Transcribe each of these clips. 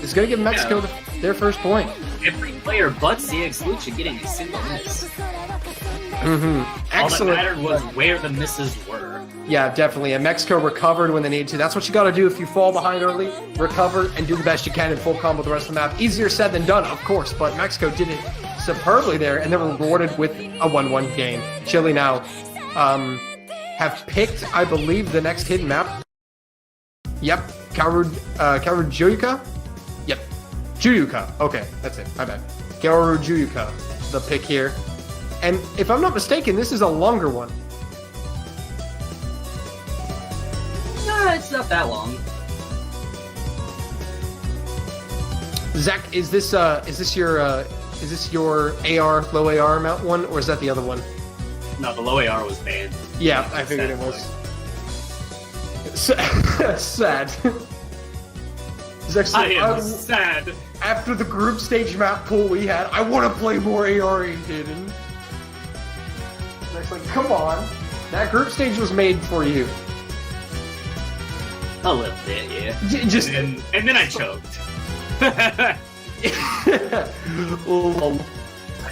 is going to give Mexico their first point. Every player but CX Lucha getting a single miss. Excellent. All that mattered was where the misses were. Yeah, definitely. And Mexico recovered when they needed to. That's what you got to do if you fall behind early. Recover and do the best you can in full combo the rest of the map. Easier said than done, of course, but Mexico did it superbly there, and they were rewarded with a 1-1 game. Chile now have picked, I believe, the next hidden map. Yep, Kawarujuyuka? Yep, Juyuka. Okay, that's it. My bad. Kawarujuyuka, the pick here. And if I'm not mistaken, this is a longer one. Nah, it's not that long. Zach, is this your AR low AR mount one, or is that the other one? No, the low AR was banned. Yeah, I figured it was. Sad. Zach said, I am sad. After the group stage map pool we had, I want to play more AR hidden. Zach's like, come on, that group stage was made for you. A little bit, yeah. And then I choked. I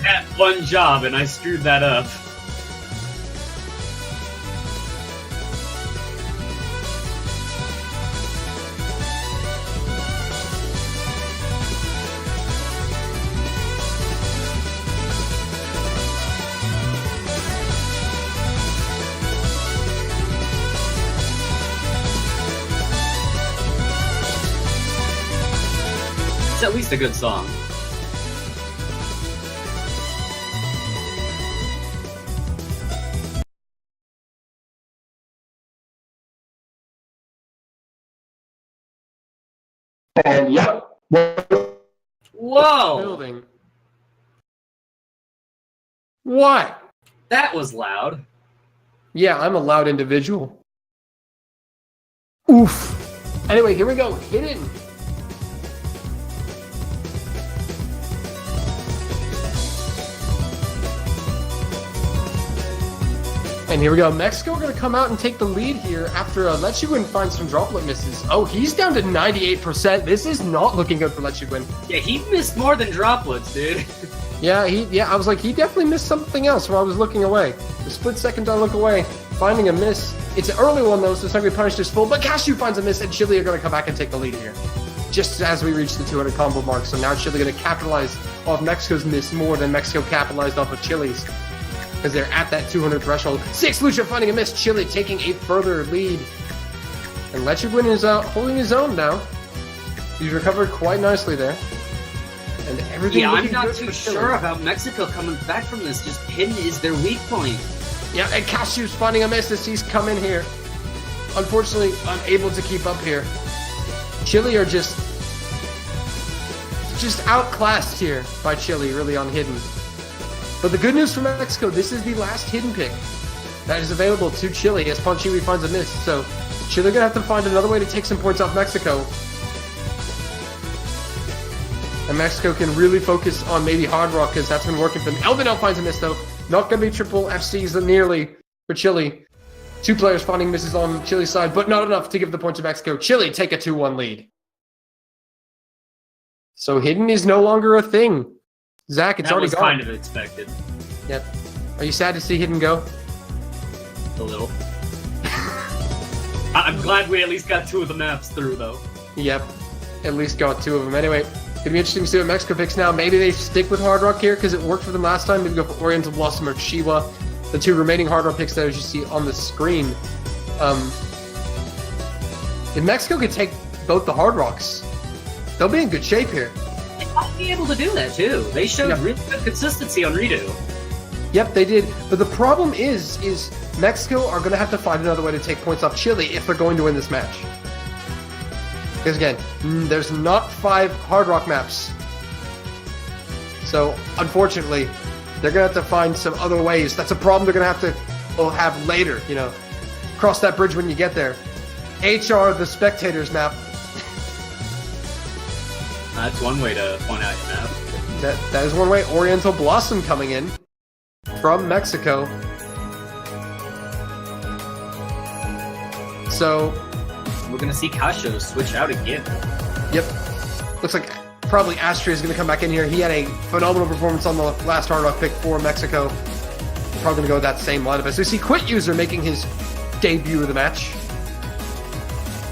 had one job and I screwed that up. It's at least a good song. And yep. Whoa! Building. What? That was loud. Yeah, I'm a loud individual. Oof. Anyway, here we go. Hidden. And here we go. Mexico are going to come out and take the lead here after Lechuguin finds some droplet misses. Oh, he's down to 98%. This is not looking good for Lechuguin. Yeah, he missed more than droplets, dude. Yeah, I was like, he definitely missed something else while I was looking away. The split second I look away, finding a miss. It's an early one, though, so it's not going to be punished as full. But Cashew finds a miss, and Chile are going to come back and take the lead here. Just as we reach the 200 combo mark. So now Chile going to capitalize off Mexico's miss more than Mexico capitalized off of Chile's, because they're at that 200 threshold. CX Lucha finding a miss. Chile taking a further lead. And Lechuguin is holding his own now. He's recovered quite nicely there. And everything. Yeah, I'm not too sure about Mexico coming back from this. Just hidden is their weak point. Yeah, and Cashew's finding a miss as he's come in here. Unfortunately, unable to keep up here. Chile are just outclassed here by Chile, really, on hidden. But the good news for Mexico, this is the last hidden pick that is available to Chile as Ponchiwi finds a miss. So Chile are going to have to find another way to take some points off Mexico. And Mexico can really focus on maybe Hard Rock, because that's been working for them. Elvinel finds a miss, though. Not going to be triple FCs nearly for Chile. Two players finding misses on Chile's side, but not enough to give the point to Mexico. Chile take a 2-1 lead. So hidden is no longer a thing. Zach, it's already gone. That was kind of expected. Yep. Are you sad to see hidden go? A little. I'm glad we at least got 2 of the maps through, though. Yep. At least got 2 of them. Anyway, gonna be interesting to see what Mexico picks now. Maybe they stick with Hard Rock here because it worked for them last time. Maybe go for Oriental Blossom or Chiwa. The 2 remaining Hard Rock picks there, as you see on the screen. If Mexico could take both the Hard Rocks, they'll be in good shape here. They might be able to do that, too. They showed really good consistency on Redo. Yep, they did. But the problem is Mexico are going to have to find another way to take points off Chile if they're going to win this match. Because again, there's not 5 Hard Rock maps. So, unfortunately, they're going to have to find some other ways. That's a problem they're going to have later, you know. Cross that bridge when you get there. HR, the Spectators map. That's one way to point out your map. That is one way. Oriental Blossom coming in from Mexico. So we're going to see Casio switch out again. Yep. Looks like probably Astria is going to come back in here. He had a phenomenal performance on the last Hard Rock pick for Mexico. Probably going to go with that same lineup. As we see Quit User making his debut of the match,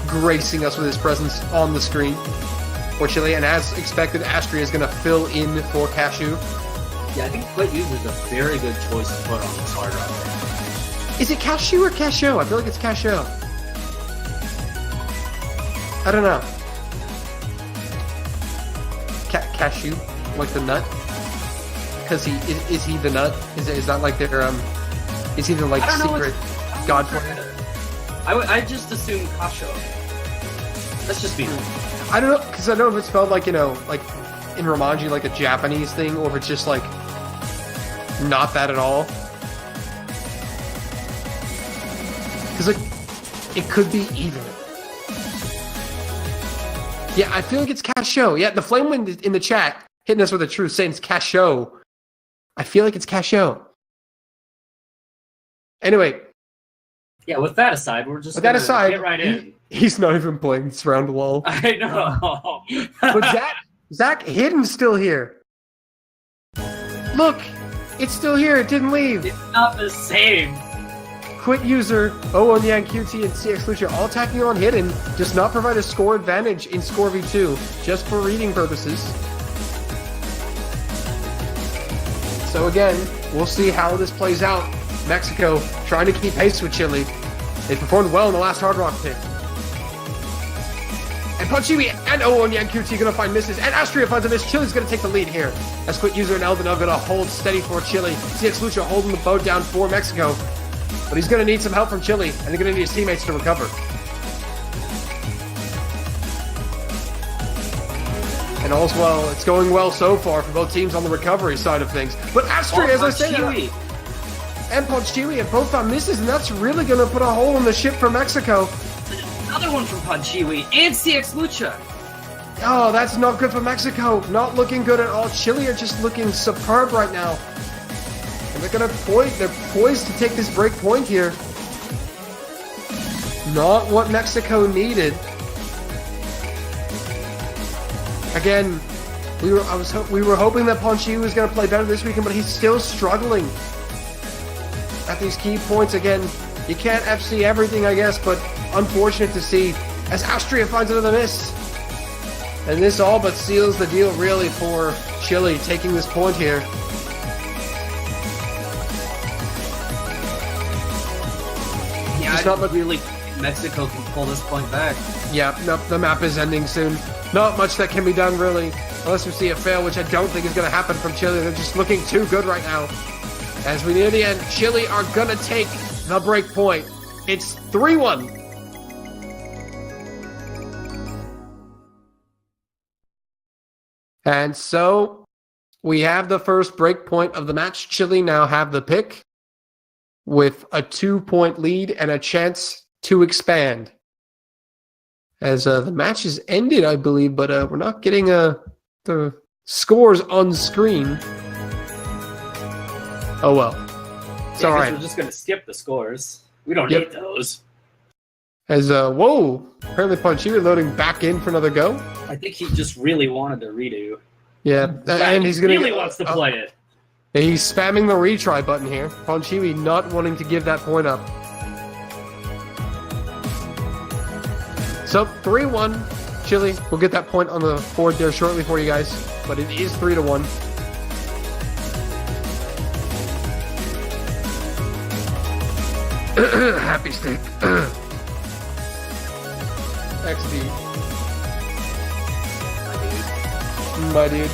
gracing us with his presence on the screen for Chile. And as expected, Astria is going to fill in for Cashew. Yeah, I think Quit User is a very good choice to put on this Hard Rock. Is it Cashew or Cashew? I feel like it's Cashew. I don't know. Cashew, like the nut? Because is he the nut? Is that like their is he the like secret god planet? I just assume Kasho. That's just me. I don't know, because I don't know if it's spelled like, you know, like in Romanji, like a Japanese thing, or if it's just like not that at all. Because like it could be either. Yeah, I feel like it's Casho. Yeah, the Flamewind in the chat hitting us with a truth saying it's Casho. I feel like it's Casho. Anyway. Yeah, with that aside, we're just with that aside, get right in. He's not even playing this round lol. I know. But Zach Hidden's still here. Look, it's still here. It didn't leave. It's not the same. Quit User, O1 Yang QT, and CX Lucha all attacking on Hidden does not provide a score advantage in Score V2, just for reading purposes. So again, we'll see how this plays out. Mexico trying to keep pace with Chile. They performed well in the last Hard Rock pick. And Ponchiwi and O1 Yang QT gonna find misses, and Astria finds a miss. Chile's gonna take the lead here. As Quit User and Elden are gonna hold steady for Chile. CX Lucha holding the boat down for Mexico. But he's going to need some help from Chile, and they're going to need his teammates to recover. And all's well. It's going well so far for both teams on the recovery side of things. But Astria, as I said, and Ponchiwi have both found misses, and that's really going to put a hole in the ship for Mexico. Another one from Ponchiwi and CX Lucha. Oh, that's not good for Mexico. Not looking good at all. Chile are just looking superb right now. And they're poised to take this break point here. Not what Mexico needed. Again, we were hoping that Ponchiwi was going to play better this weekend, but he's still struggling at these key points. Again, you can't FC everything, I guess, but unfortunate to see as Astria finds another miss. And this all but seals the deal, really, for Chile taking this point here. I don't really think Mexico can pull this point back. Yeah, no, the map is ending soon. Not much that can be done, really, unless we see a fail, which I don't think is going to happen from Chile. They're just looking too good right now. As we near the end, Chile are going to take the break point. It's 3-1. And so we have the first break point of the match. Chile now have the pick, with a 2-point lead and a chance to expand. As the match is ended, I believe, but we're not getting the scores on screen. Oh well. It's all right. We're just going to skip the scores. We don't need those. As, whoa, apparently Ponchiwi loading back in for another go. I think he just really wanted to redo. Yeah, and he's going to... really wants to play it. He's spamming the retry button here. Ponchiwi not wanting to give that point up. So, 3-1. Chile will get that point on the board there shortly for you guys. But it is 3-1. Happy stick. XD. My dude.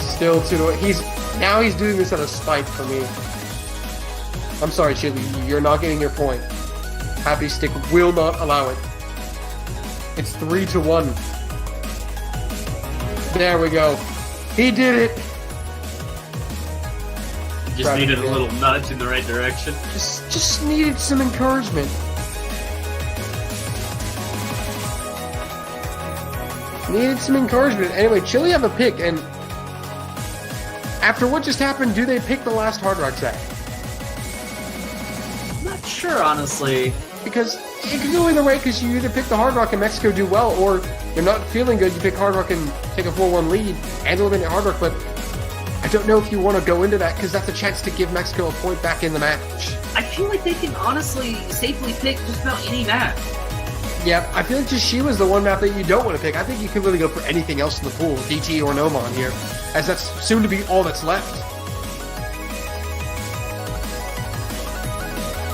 Still 2-1. Now he's doing this out of spite for me. I'm sorry, Chile. You're not getting your point. Happy Stick will not allow it. It's 3-1. There we go. He did it. Just needed a little nudge in the right direction. Just needed some encouragement. Needed some encouragement. Anyway, Chile have a pick, and after what just happened, do they pick the last Hard Rock Zach? Not sure, honestly. Because it can go either way, because you either pick the Hard Rock and Mexico do well, or you're not feeling good, you pick Hard Rock and take a 4-1 lead and eliminate Hard Rock, but I don't know if you want to go into that because that's a chance to give Mexico a point back in the match. I feel like they can honestly safely pick just about any map. Yeah, I feel like just Shiwa's the one map that you don't want to pick. I think you can really go for anything else in the pool, DT or Nomon here, as that's soon to be all that's left.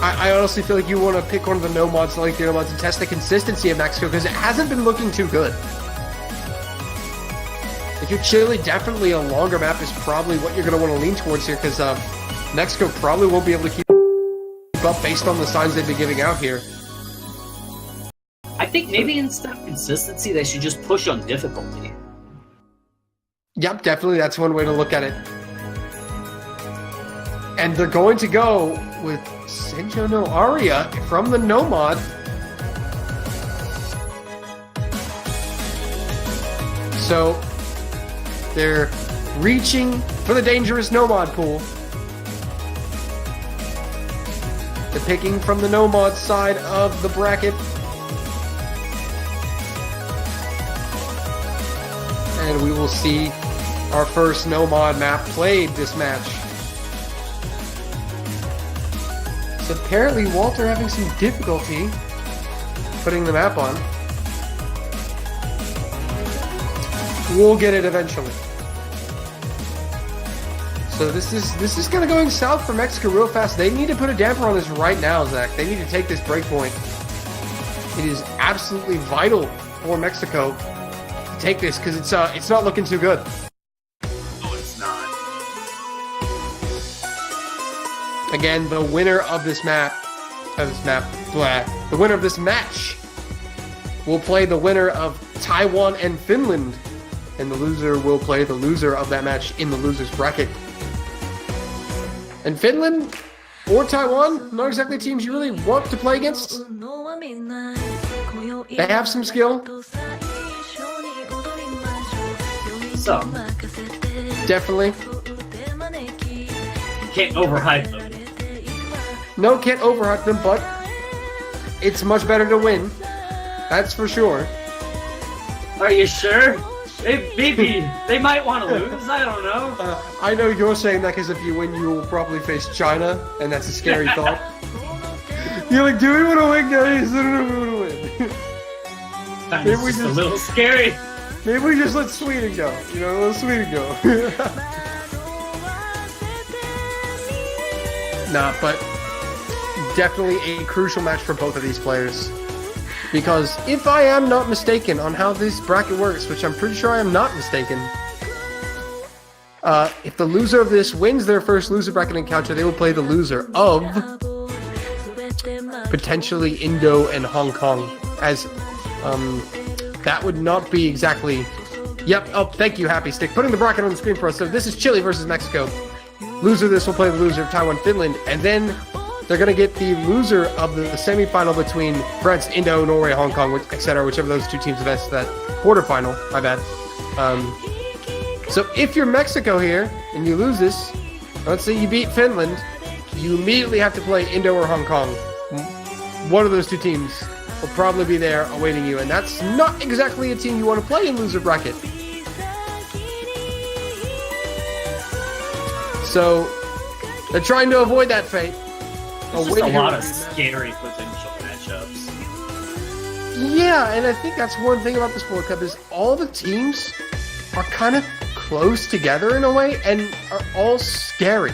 I honestly feel like you want to pick one of the Nomods, like the Nomods, and test the consistency of Mexico because it hasn't been looking too good. If you're Chile, definitely a longer map is probably what you're going to want to lean towards here because Mexico probably won't be able to keep up based on the signs they've been giving out here. I think maybe instead of consistency, they should just push on difficulty. Yep, definitely. That's one way to look at it. And they're going to go with Senjo no Aria from the Nomad. So they're reaching for the dangerous Nomad pool. They're picking from the Nomad side of the bracket. And we will see our first Nomad map played this match. So apparently Walter having some difficulty putting the map on. We'll get it eventually. So this is kind of going south for Mexico real fast. They need to put a damper on this right now, Zach. They need to take this break point. It is absolutely vital for Mexico to take this because it's not looking too good. No, it's not. Again, the winner of this map, the winner of this match will play the winner of Taiwan and Finland, and the loser will play the loser of that match in the loser's bracket. And Finland or Taiwan, not exactly teams you really want to play against. They have some skill. Some. Definitely. Can't overhype them. No, can't overhype them, but it's much better to win. That's for sure. Are you sure? Maybe they might want to lose. I don't know. I know you're saying that because if you win, you will probably face China, and that's a scary thought. You're like, do we want to win, guys? I don't know if we want to win. Maybe we just a little scary. Maybe we just let Sweden go. You know, let Sweden go. Nah, but definitely a crucial match for both of these players. Because if I am not mistaken on how this bracket works, which I'm pretty sure I am not mistaken, if the loser of this wins their first loser bracket encounter, they will play the loser of potentially Indo and Hong Kong, as that would not be exactly... Yep, oh, thank you, Happy Stick. Putting the bracket on the screen for us. So this is Chile versus Mexico. Loser of this will play the loser of Taiwan, Finland, and then they're going to get the loser of the semifinal between France, Indo, Norway, Hong Kong, etc., whichever those two teams advance to that quarterfinal. My bad. So if you're Mexico here and you lose this, let's say you beat Finland, you immediately have to play Indo or Hong Kong. One of those two teams will probably be there awaiting you, and that's not exactly a team you want to play in loser bracket. So they're trying to avoid that fate. There's just a lot of scary potential matchups. Yeah, and I think that's one thing about this World Cup is all the teams are kind of close together in a way and are all scary.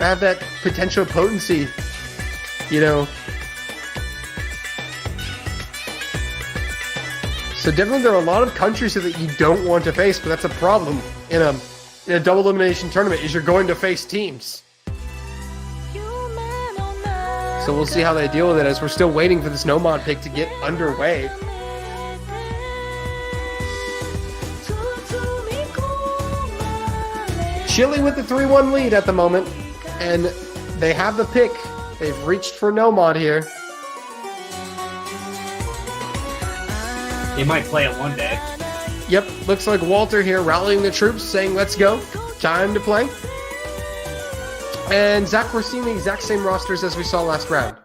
They have that potential potency, you know. So definitely there are a lot of countries that you don't want to face, but that's a problem in a double elimination tournament is you're going to face teams. So we'll see how they deal with it as we're still waiting for this Nomad pick to get underway. Chile with the 3-1 lead at the moment, and they have the pick. They've reached for Nomad here. They might play it one day. Yep, looks like Walter here rallying the troops, saying, let's go. Time to play. And Zach, we're seeing the exact same rosters as we saw last round.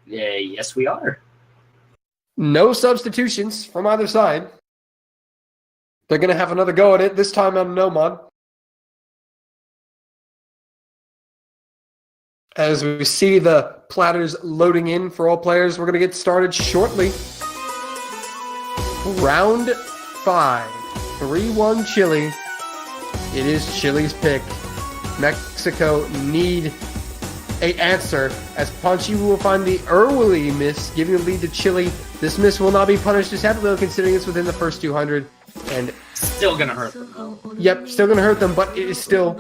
Yeah, yes, we are. No substitutions from either side. They're going to have another go at it, this time on Nomad. As we see the platters loading in for all players, we're going to get started shortly. Round 5. 3-1 Chile. It is Chile's pick. Mexico need an answer as Panchi will find the early miss, giving the lead to Chile. This miss will not be punished as heavily considering it's within the first 200. And still going to hurt them, though. Yep, still going to hurt them, but it is still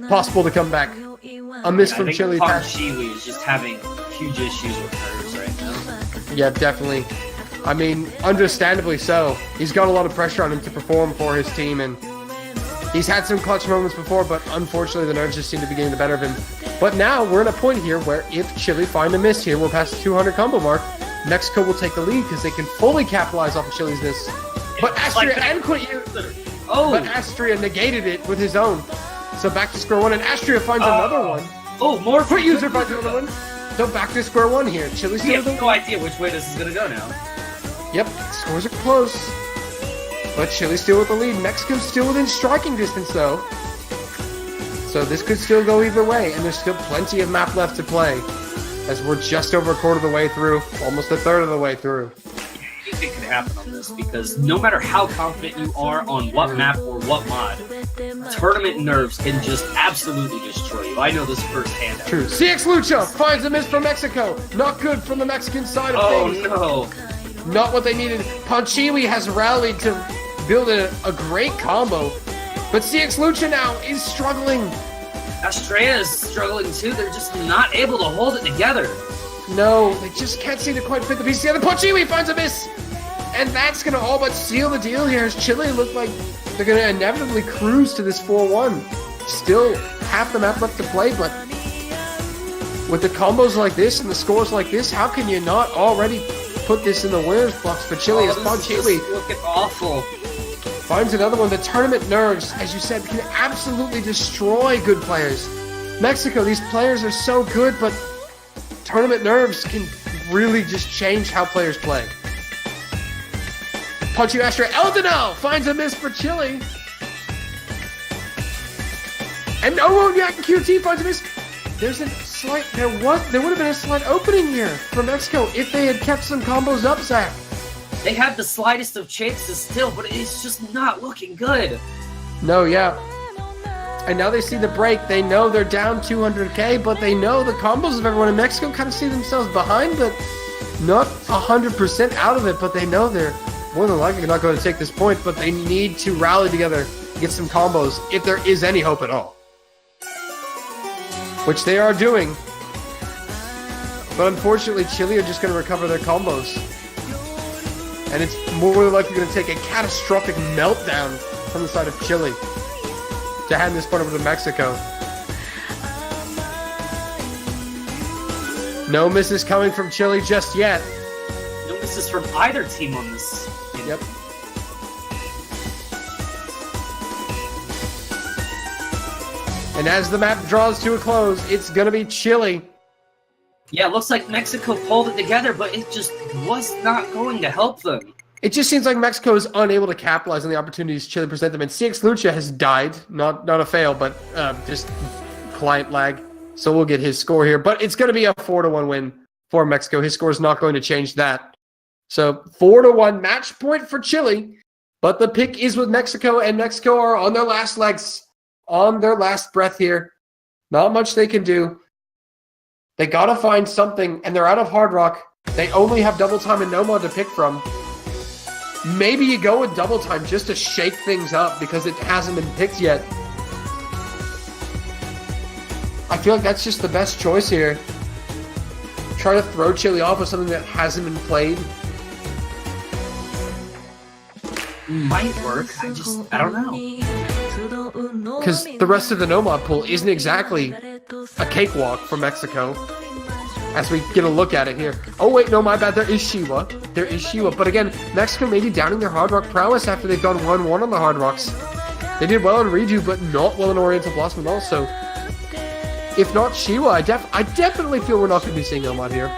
possible to come back. A miss from Chile. Panchi is just having huge issues with nerves right now. Yeah, definitely. I mean, understandably so. He's got a lot of pressure on him to perform for his team, and he's had some clutch moments before, but unfortunately the nerves just seem to be getting the better of him. But now we're at a point here where if Chile find a miss here, we're past the 200 combo mark, Mexico will take the lead because they can fully capitalize off of Chile's miss. But Astria and but Astria negated it with his own. So back to square one, and Astria finds another one. Oh, more Quit user finds another one. So back to square one here. Chile's still no idea which way this is going to go now. Yep, scores are close. But Chile's still with the lead. Mexico's still within striking distance, though. So this could still go either way, and there's still plenty of map left to play. As we're just over a quarter of the way through, almost a third of the way through. Anything can happen on this, because no matter how confident you are on what map or what mod, tournament nerves can just absolutely destroy you. I know this firsthand. True. CX Lucha finds a miss from Mexico. Not good from the Mexican side of things. Oh, no. Not what they needed. Panchiwi has rallied to build a great combo, but CX Lucha now is struggling. Astrea is struggling too. They're just not able to hold it together. No, they just can't seem to quite fit the piece together. Panchiwi finds a miss, and that's going to all but seal the deal here as Chile look like they're going to inevitably cruise to this 4-1. Still half the map left to play, but with the combos like this and the scores like this, how can you not already put this in the winner's box for Chile? As Panchiwi looking awful. Finds another one. The tournament nerves, as you said, can absolutely destroy good players. Mexico, these players are so good, but tournament nerves can really just change how players play. Panchi Astra Eldonal finds a miss for Chile. And Yak QT finds a miss. There would have been a slight opening here for Mexico if they had kept some combos up, Zach. They have the slightest of chances still, but it's just not looking good. No, yeah. And now they see the break. They know they're down 200k, but they know the combos of everyone in Mexico kind of see themselves behind, but not 100% out of it. But they know they're more than likely not going to take this point, but they need to rally together and get some combos if there is any hope at all. Which they are doing. But unfortunately, Chile are just going to recover their combos. And it's more than likely going to take a catastrophic meltdown from the side of Chile to hand this part over to Mexico. No misses coming from Chile just yet. No misses from either team on this. Yep. And as the map draws to a close, it's going to be Chile. Yeah, it looks like Mexico pulled it together, but it just was not going to help them. It just seems like Mexico is unable to capitalize on the opportunities Chile present them. And CX Lucha has died. Not a fail, but just client lag. So we'll get his score here. But it's going to be a 4-1 win for Mexico. His score is not going to change that. So 4-1 match point for Chile. But the pick is with Mexico, and Mexico are on their last legs, on their last breath here. Not much they can do. They got to find something, and they're out of Hard Rock. They only have double time and Nomad to pick from. Maybe you go with double time just to shake things up because it hasn't been picked yet. I feel like that's just the best choice here. Try to throw Chile off with something that hasn't been played. Might work. I don't know. Because the rest of the Nomad pool isn't exactly a cakewalk for Mexico. As we get a look at it here. Oh wait, no, my bad. There is Shiwa. But again, Mexico may be downing their Hard Rock prowess after they've gone 1-1 on the Hard Rocks. They did well in Redo, but not well in Oriental Blossom at all. So, if not Shiwa, I definitely feel we're not going to be seeing Nomad here.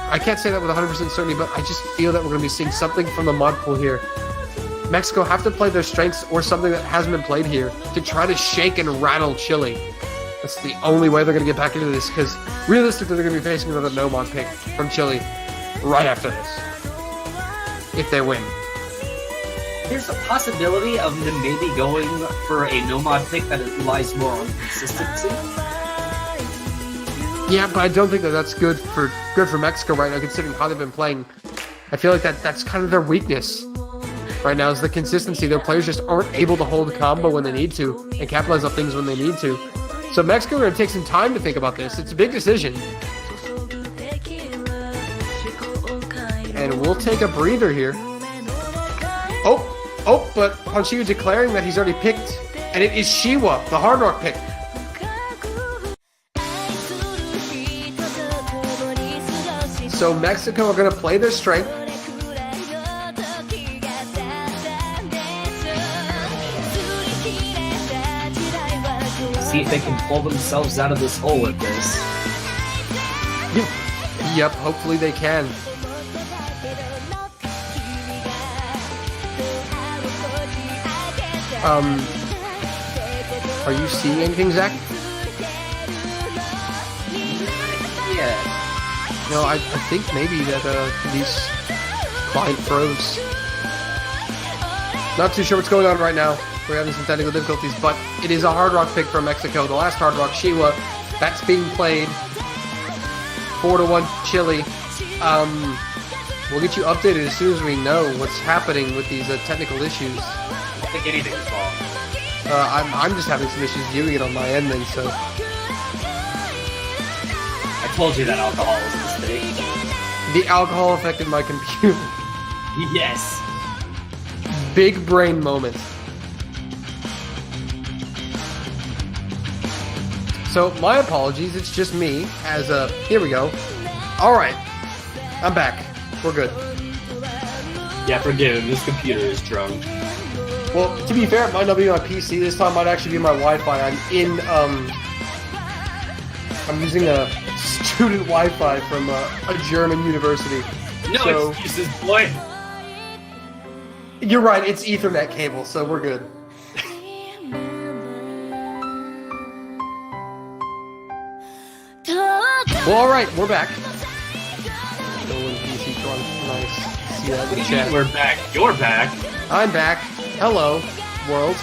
I can't say that with 100% certainty, but I just feel that we're going to be seeing something from the mod pool here. Mexico have to play their strengths or something that hasn't been played here to try to shake and rattle Chile. That's the only way they're going to get back into this, because realistically, they're going to be facing another no mod pick from Chile right after this. If they win. There's a possibility of them maybe going for a no mod pick that relies more on consistency. Yeah, but I don't think that that's good for Mexico right now, considering how they've been playing. I feel like that's kind of their weakness right now, is the consistency. Their players just aren't able to hold a combo when they need to and capitalize on things when they need to. So Mexico are going to take some time to think about this. It's a big decision. And we'll take a breather here. Oh, but Honshiu declaring that he's already picked, and it is Shiwa, the Hard Rock pick. So Mexico are going to play their strength. See if they can pull themselves out of this hole with this. Yep, hopefully they can. Are you seeing anything, Zach? Yeah. No, I think maybe that these client froze. Not too sure what's going on right now. We're having some technical difficulties, but it is a Hard Rock pick from Mexico. The last Hard Rock, Shiwa, that's being played. 4-1 Chile. We'll get you updated as soon as we know what's happening with these technical issues. I don't think anything's wrong. I'm just having some issues viewing it on my end then, so. I told you that alcohol was a mistake. The alcohol affected my computer. Yes. Big brain moment. So, my apologies, it's just me, as here we go. Alright, I'm back. We're good. Yeah, forgive him, this computer is drunk. Well, to be fair, it might not be my PC this time, it might actually be my Wi-Fi. I'm using a student Wi-Fi from a German university. No excuses, boy! You're right, it's Ethernet cable, so we're good. Well, alright, we're back. Nice. See that in the chat. We're back. You're back. I'm back. Hello, world.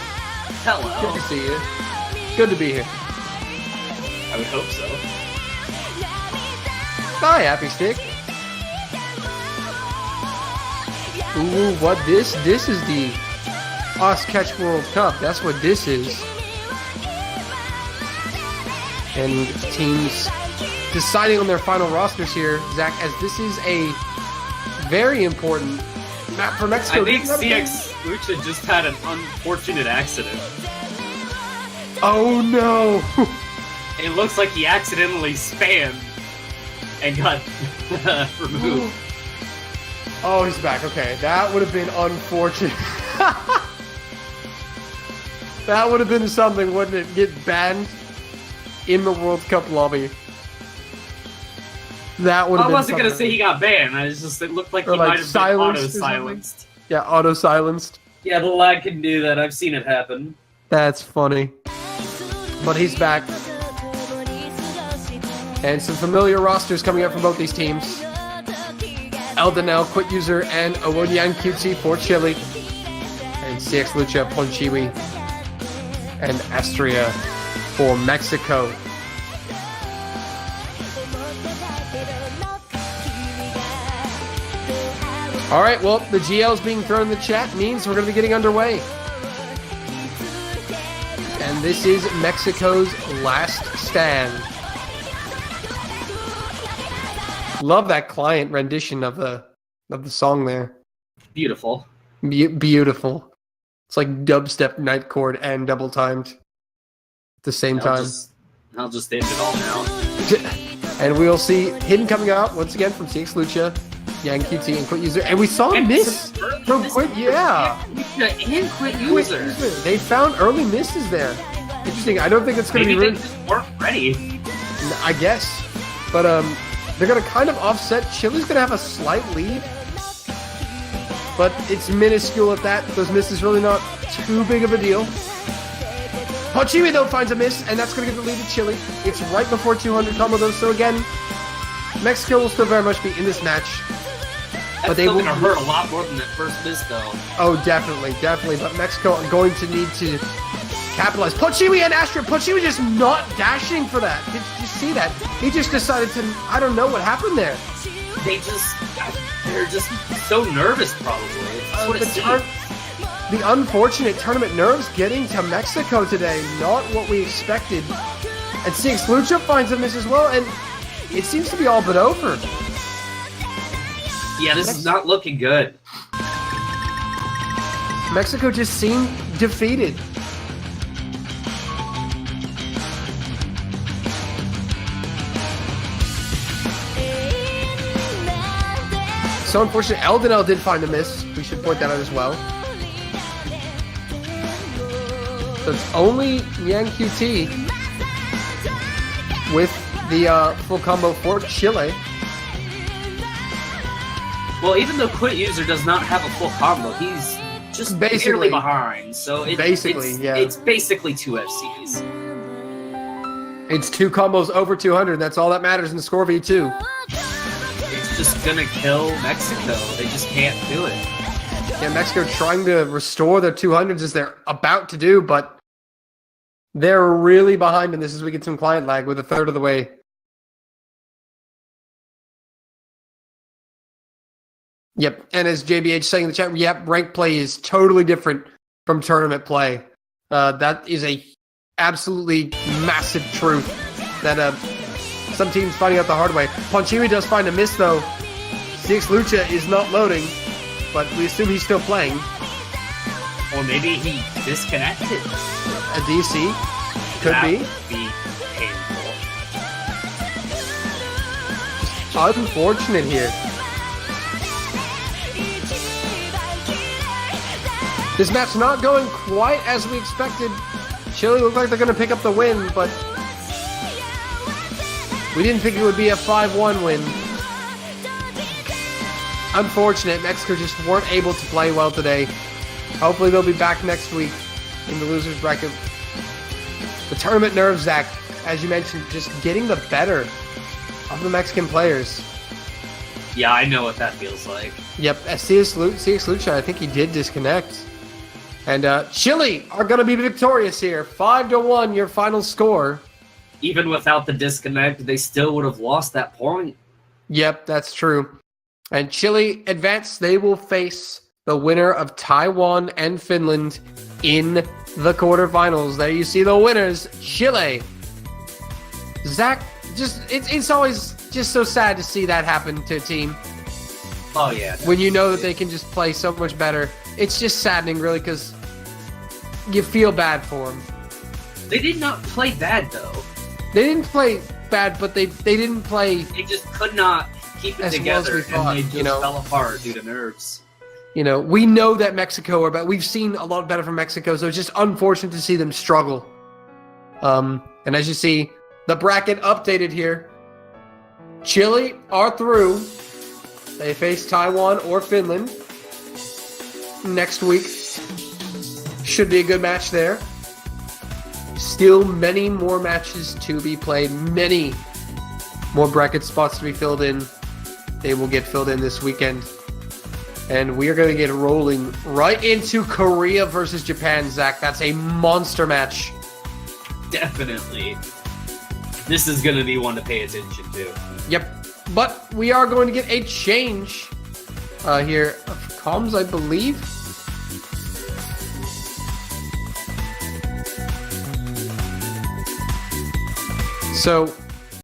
Hello. Good to see you. Good to be here. I would hope so. Bye, Happy Stick. Ooh, what this? This is the CatchWorldCup. That's what this is. And teams deciding on their final rosters here, Zach, as this is a very important map for Mexico. I think CX Lucha just had an unfortunate accident. Oh no! It looks like he accidentally spammed and got removed. Oh, he's back. Okay, that would have been unfortunate. That would have been something, wouldn't it? Get banned in the World Cup lobby. That would have been. I wasn't gonna say he got banned. It looked like he might have been auto-silenced. Yeah, auto-silenced. Yeah, the lag can do that. I've seen it happen. That's funny. But he's back. And some familiar rosters coming up from both these teams. Eldenel, Quit User, and Owonyang Cutesy for Chile. And CX Lucha, Ponchiwi, and Astria for Mexico. Alright, well, the GL's being thrown in the chat means we're going to be getting underway. And this is Mexico's last stand. Love that client rendition of the song there. Beautiful. Beautiful. It's like dubstep night chord and double timed at the same time. I'll just end it all now. And we'll see him coming out once again from CX Lucha, Yang QT, and Quit User. And we saw a miss from Quit, yeah. And Quit User. They found early misses there. Interesting. I don't think it's going to be Maybe they just weren't ready. I guess. But They're going to kind of offset. Chile's going to have a slight lead, but it's minuscule at that. Those misses really not too big of a deal. Pochimi, though, finds a miss, and that's going to give the lead to Chile. It's right before 200 combo, though, so again, Mexico will still very much be in this match. That's still going to hurt a lot more than that first miss, though. Oh, definitely. But Mexico are going to need to capitalize. Pochimi and Astra. Pochimi just not dashing for that. Did you see that? He just decided to, I don't know what happened there. They're just so nervous, probably. That's what it seems. The unfortunate tournament nerves getting to Mexico today. Not what we expected. And CX Lucha finds a miss as well, and it seems to be all but over. Yeah, this is not looking good. Mexico just seemed defeated. So unfortunate, Eldenel did find a miss. We should point that out as well. So it's only Yang QT with the full combo for Chile. Well, even though Quit User does not have a full combo, he's just barely behind. So it's basically two FCs. It's 2 combos over 200. That's all that matters in the score V2. It's just gonna kill Mexico. They just can't do it. Yeah, Mexico trying to restore their 200s as they're about to do, but they're really behind in this as we get some client lag with a third of the way. Yep, and as JBH saying in the chat, yep, ranked play is totally different from tournament play. That is a absolutely massive truth that some teams finding out the hard way. Ponchimi does find a miss though. CX Lucha is not loading, but we assume he's still playing. Or maybe he disconnected. A DC? Could be. That would be painful. Just unfortunate here. This match not going quite as we expected. Chile look like they're going to pick up the win, but we didn't think it would be a 5-1 win. Unfortunate, Mexico just weren't able to play well today. Hopefully they'll be back next week in the losers bracket. The tournament nerves, Zach, as you mentioned, just getting the better of the Mexican players. Yeah, I know what that feels like. Yep, CX Lucha, I think he did disconnect. And Chile are going to be victorious here. 5-1, your final score. Even without the disconnect, they still would have lost that point. Yep, that's true. And Chile advance. They will face the winner of Taiwan and Finland in the quarterfinals. There you see the winners, Chile. Zach, it's always just so sad to see that happen to a team. Oh, yeah. When you know that they can just play so much better. It's just saddening, really, because you feel bad for them. They did not play bad, though. They didn't play bad, but they didn't play... They just could not keep it together, and they just fell apart due to nerves. You know, we know that Mexico are better. We've seen a lot better from Mexico, so it's just unfortunate to see them struggle. And as you see, the bracket updated here. Chile are through. They face Taiwan or Finland next week. Should be a good match there. Still many more matches to be played. Many more bracket spots to be filled in. They will get filled in this weekend. And we are going to get rolling right into Korea versus Japan, Zach. That's a monster match. Definitely. This is going to be one to pay attention to. Yep. But we are going to get a change here of comms, I believe. So